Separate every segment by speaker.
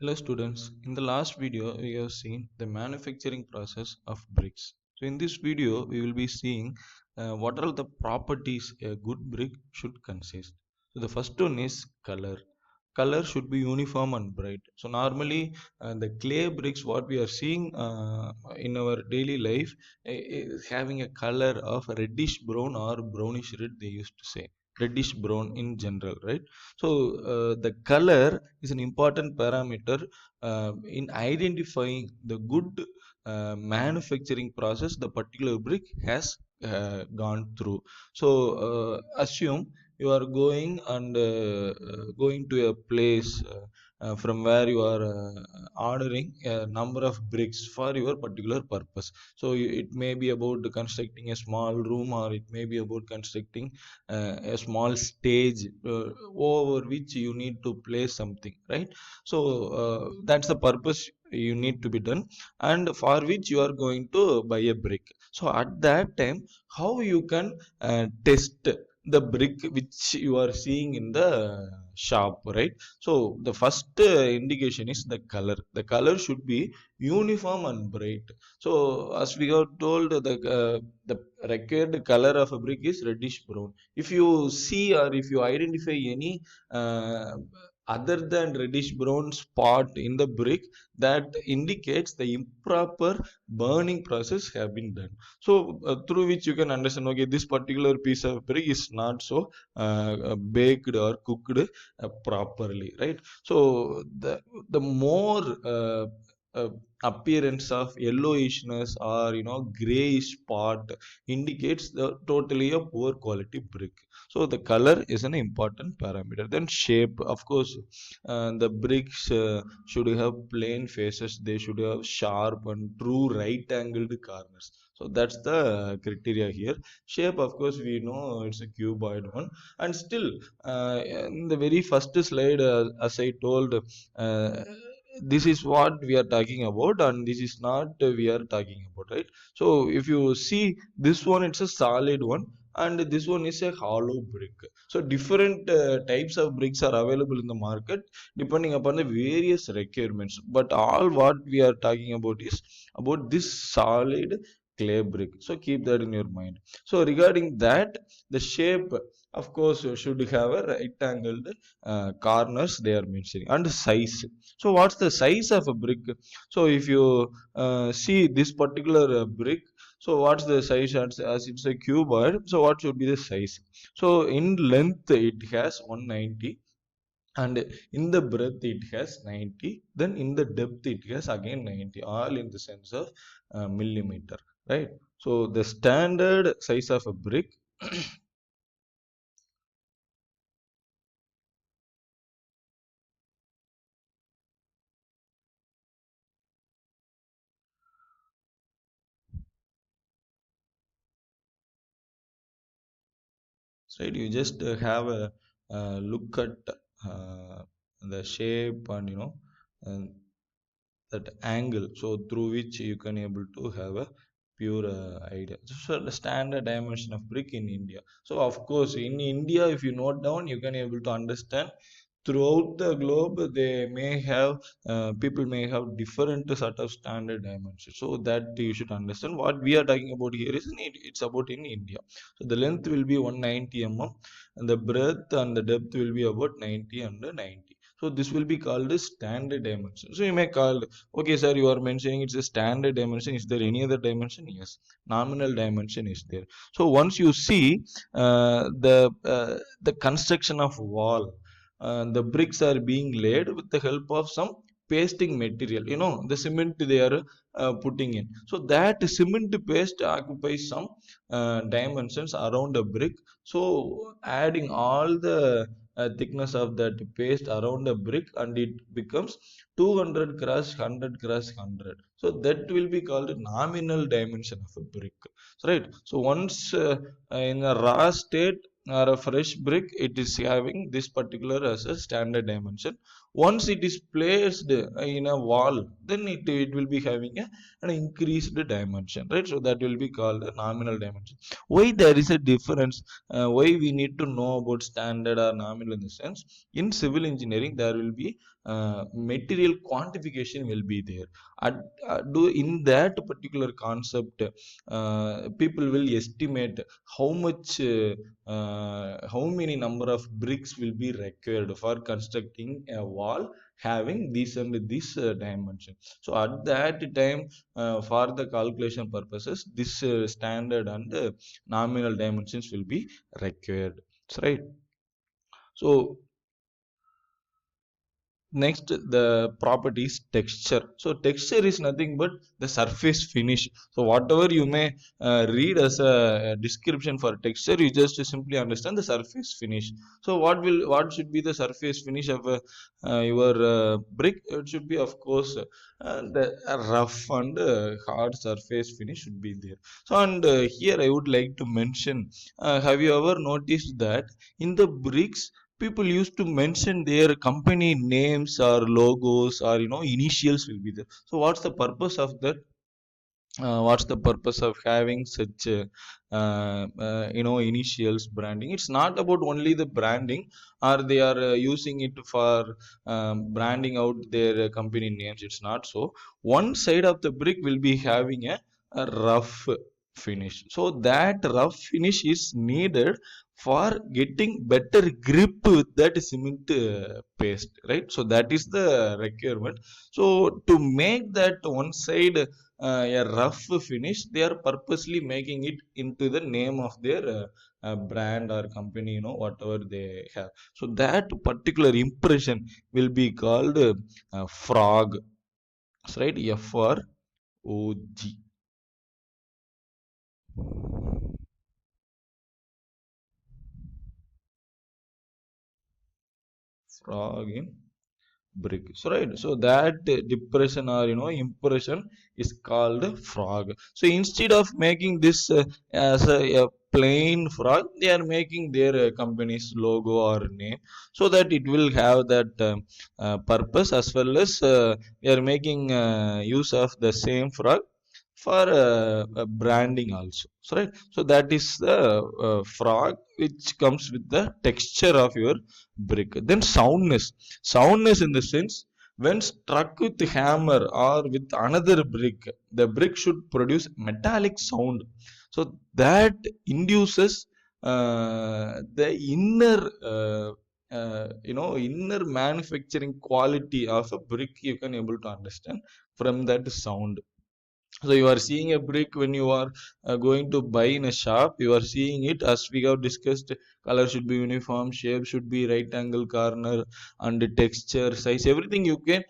Speaker 1: Hello students, in the last video we have seen the manufacturing process of bricks. So in this video we will be seeing what are the properties a good brick should consist. So the first one is color. Color should be uniform and bright. So normally the clay bricks what we are seeing in our daily life is having a color of reddish brown or brownish red, they used to say reddish brown in general, right? So the color is an important parameter in identifying the good manufacturing process the particular brick has gone through. So assume you are going and going to a place from where you are ordering a number of bricks for your particular purpose. So it may be about constructing a small room, or it may be about constructing a small stage over which you need to place something, right? So that's the purpose you need to be done, and for which you are going to buy a brick. So at that time, how you can test the brick which you are seeing in the shop, right? So the first indication is the color. The color should be uniform and bright. So as we are told, the required color of a brick is reddish brown. If you see or if you identify any uh, other than reddish brown spot in the brick, that indicates the improper burning process have been done. So through which you can understand, okay, this particular piece of brick is not so baked or cooked properly, right? So the more uh, appearance of yellowishness or grayish spot indicates the totally a poor quality brick. So the color is an important parameter. Then shape, of course, the bricks should have plain faces. They should have sharp and true right angled corners. So that's the criteria here. Shape, of course, we know it's a cuboid one. And still, in the very first slide, as I told, this is what we are talking about, and this is not we are talking about, right? So if you see, this one, it's a solid one, and this one is a hollow brick. So different types of bricks are available in the market depending upon the various requirements, but all what we are talking about is about this solid clay brick. So keep that in your mind. So regarding that, the shape, of course, should have a right angled corners they are mentioning, and size. So what's the size of a brick? So if you see this particular brick, so what's the size? As it's a cuboid, so what should be the size? So in length it has 190, and in the breadth it has 90, then in the depth it has again 90, all in the sense of millimeter, right? So the standard size of a brick. Right, you just have a look at uh, the shape, and and that angle, so through which you can able to have a pure idea. So the standard dimension of brick in India. So of course in India, if you note down, you can able to understand throughout the globe they may have people may have different sort of standard dimensions, so that you should understand what we are talking about here is it's about in India. So the length will be 190 mm, and the breadth and the depth will be about 90 and 90. So this will be called a standard dimension. So you may call, okay sir, you are mentioning it's a standard dimension, is there any other dimension? Yes, nominal dimension is there. So once you see the construction of wall, the bricks are being laid with the help of some pasting material, the cement they are putting in. So that cement paste occupies some dimensions around a brick. So adding all the thickness of that paste around the brick, and it becomes 200 cross 100 cross 100. So that will be called a nominal dimension of a brick. So, right. So once in a raw state, or a fresh brick, it is having this particular as a standard dimension. Once it is placed in a wall, then it will be having an increased dimension, right? So that will be called a nominal dimension. Why there is a difference? Why we need to know about standard or nominal? In the sense, in civil engineering there will be material quantification will be there. At, do in that particular concept, people will estimate how much how many number of bricks will be required for constructing a wall having this and this dimension. So at that time, for the calculation purposes, this standard and nominal dimensions will be required. That's right. So next, the properties texture. So texture is nothing but the surface finish. So whatever you may read as a description for texture, you just simply understand the surface finish. So what should be the surface finish of your brick? It should be, of course, the rough and hard surface finish should be there. So and here I would like to mention, have you ever noticed that in the bricks people used to mention their company names or logos or initials will be there? So what's the purpose of that? What's the purpose of having such initials branding? It's not about only the branding, or they are using it for branding out their company names. It's not so. One side of the brick will be having a rough finish, so that rough finish is needed for getting better grip with that cement paste, right? So that is the requirement. So to make that one side a rough finish, they are purposely making it into the name of their brand or company, whatever they have. So that particular impression will be called frog. That's right, FROG. Frog in brick. So right, so that depression or impression is called frog. So instead of making this as a plain frog, they are making their company's logo or name, so that it will have that purpose, as well as they are making use of the same frog for branding also. So right, so that is the frog which comes with the texture of your brick. Then soundness in the sense, when struck with hammer or with another brick, the brick should produce metallic sound. So that induces the inner inner manufacturing quality of a brick, you can able to understand from that sound. So you are seeing a brick when you are going to buy in a shop. You are seeing it, as we have discussed, color should be uniform, shape should be right angle corner, and the texture, size, everything you can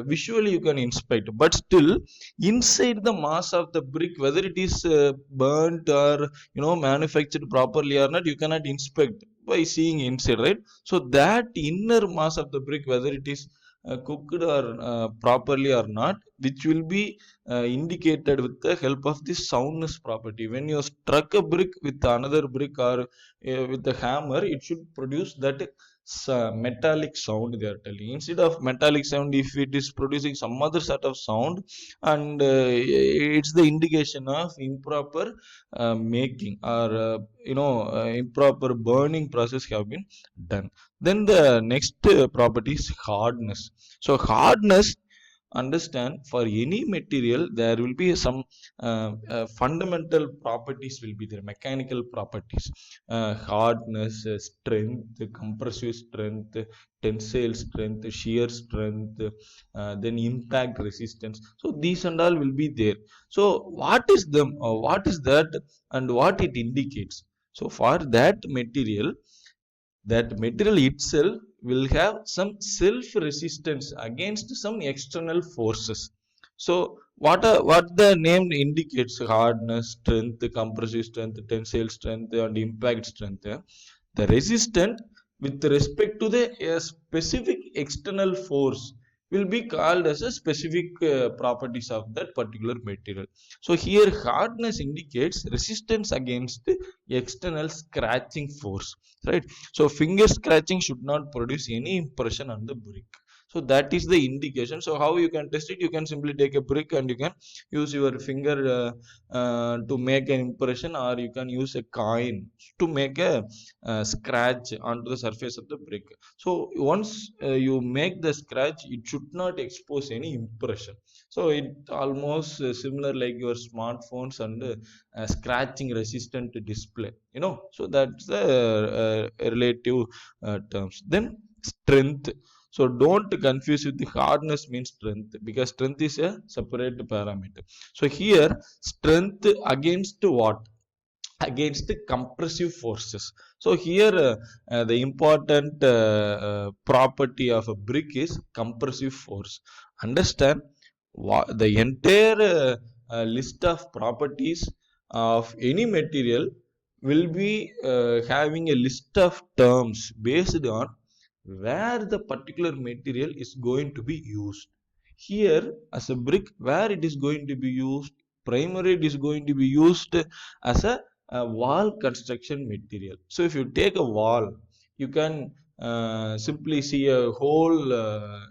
Speaker 1: visually you can inspect. But still, inside the mass of the brick, whether it is burnt or manufactured properly or not, you cannot inspect by seeing inside, right? So that inner mass of the brick, whether it is cooked or properly or not, which will be indicated with the help of this soundness property. When you struck a brick with another brick or with a hammer, it should produce that metallic sound, they are telling. Instead of metallic sound, if it is producing some other sort of sound, and it's the indication of improper making, or improper burning process have been done. Then the next property is hardness. So hardness, understand, for any material there will be some fundamental properties will be there, mechanical properties, hardness, strength, compressive strength, tensile strength, shear strength, then impact resistance. So these and all will be there. So what is them, what is that, and what it indicates? So for that material itself will have some self resistance against some external forces. So what the name indicates, hardness, strength, compressive strength, tensile strength, and impact strength, the resistant with respect to the specific external force will be called as a specific properties of that particular material. So here hardness indicates resistance against external scratching force, right? So finger scratching should not produce any impression on the brick. So that is the indication. So how you can test it? You can simply take a brick and you can use your finger to make an impression, or you can use a coin to make a scratch onto the surface of the brick. So once you make the scratch, it should not expose any impression. So it almost similar like your smartphones and scratching resistant display, so that's the relative terms. Then strength. So don't confuse with the hardness means strength, because strength is a separate parameter. So here strength against what? Against the compressive forces. So here the important property of a brick is compressive force. Understand the entire list of properties of any material will be having a list of terms based on where the particular material is going to be used. Here as a brick, where it is going to be used, primarily it is going to be used as a wall construction material. So if you take a wall, you can simply see a whole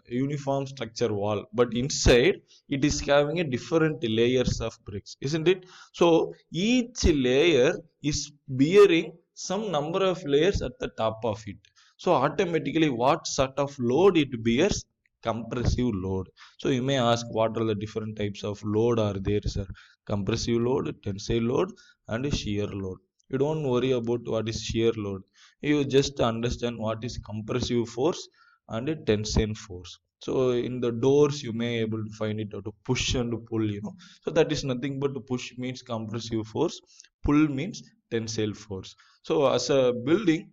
Speaker 1: uniform structure wall, but inside it is having a different layers of bricks, isn't it? So each layer is bearing some number of layers at the top of it. So automatically what sort of load it bears? Compressive load. So you may ask, what are the different types of load are there, sir? Compressive load, tensile load, and shear load. You don't worry about what is shear load. You just understand what is compressive force and tensile force. So in the doors you may able to find it out to push and pull. So that is nothing but push means compressive force, pull means tensile force. So as a building,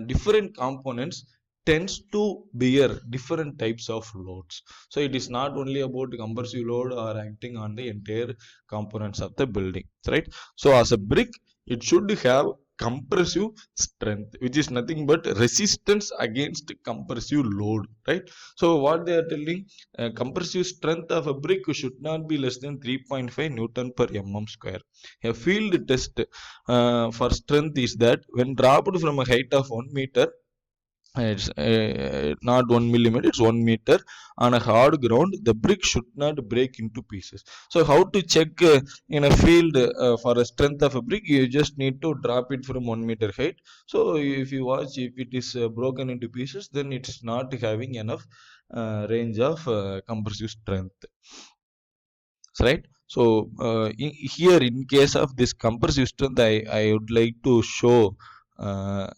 Speaker 1: different components tends to bear different types of loads. So it is not only about compressive load or acting on the entire components of the building, right? So as a brick, it should have compressive strength, which is nothing but resistance against compressive load, right? So what they are telling, compressive strength of a brick should not be less than 3.5 newton per mm square. A field test for strength is that when dropped from a height of 1 meter, it's not 1 millimeter, it's 1 meter on a hard ground, the brick should not break into pieces. So how to check in a field for a strength of a brick? You just need to drop it from 1 meter height. So if you watch, if it is broken into pieces, then it's not having enough range of compressive strength, right? So here in case of this compressive strength, I would like to show uh,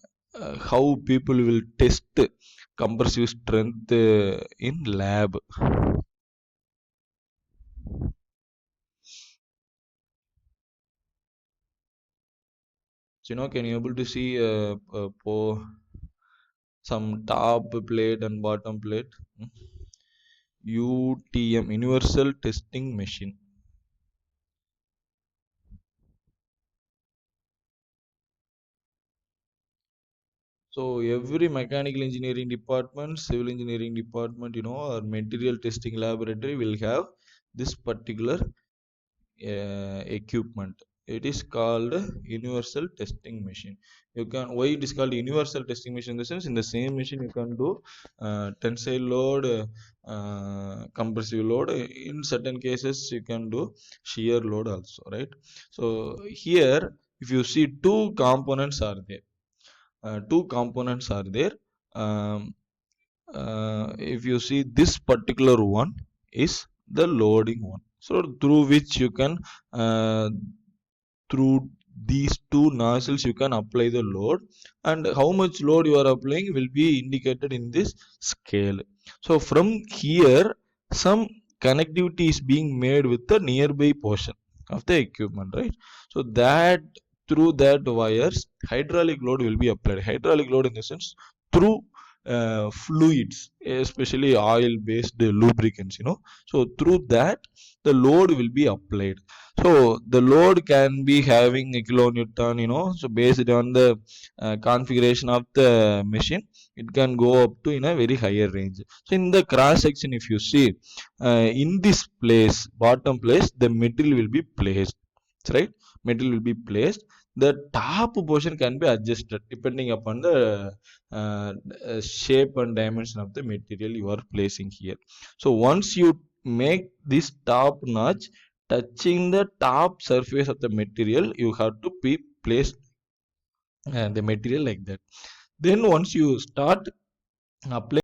Speaker 1: how people will test compressive strength in lab. So can you able to see some top plate and bottom plate? UTM, universal testing machine. So every mechanical engineering department, civil engineering department, or material testing laboratory will have this particular equipment. It is called universal testing machine. You can, why it is called universal testing machine? In the sense, in the same machine you can do tensile load, compressive load. In certain cases, you can do shear load also, right? So here, if you see, two components are there. Um, if you see, this particular one is the loading one. So through which you can, uh, through these two nozzles you can apply the load, and how much load you are applying will be indicated in this scale. So from here, some connectivity is being made with the nearby portion of the equipment, right? So that through that wires hydraulic load will be applied. Hydraulic load in the sense, through fluids, especially oil based lubricants, so through that the load will be applied. So the load can be having a kilonewton, so based on the configuration of the machine, it can go up to in a very higher range. So in the cross section, if you see, in this place, bottom place, the material will be placed, right? Material will be placed. The top portion can be adjusted depending upon the uh, shape and dimension of the material you are placing here. So once you make this top notch touching the top surface of the material, you have to be placed the material like that. Then once you start applying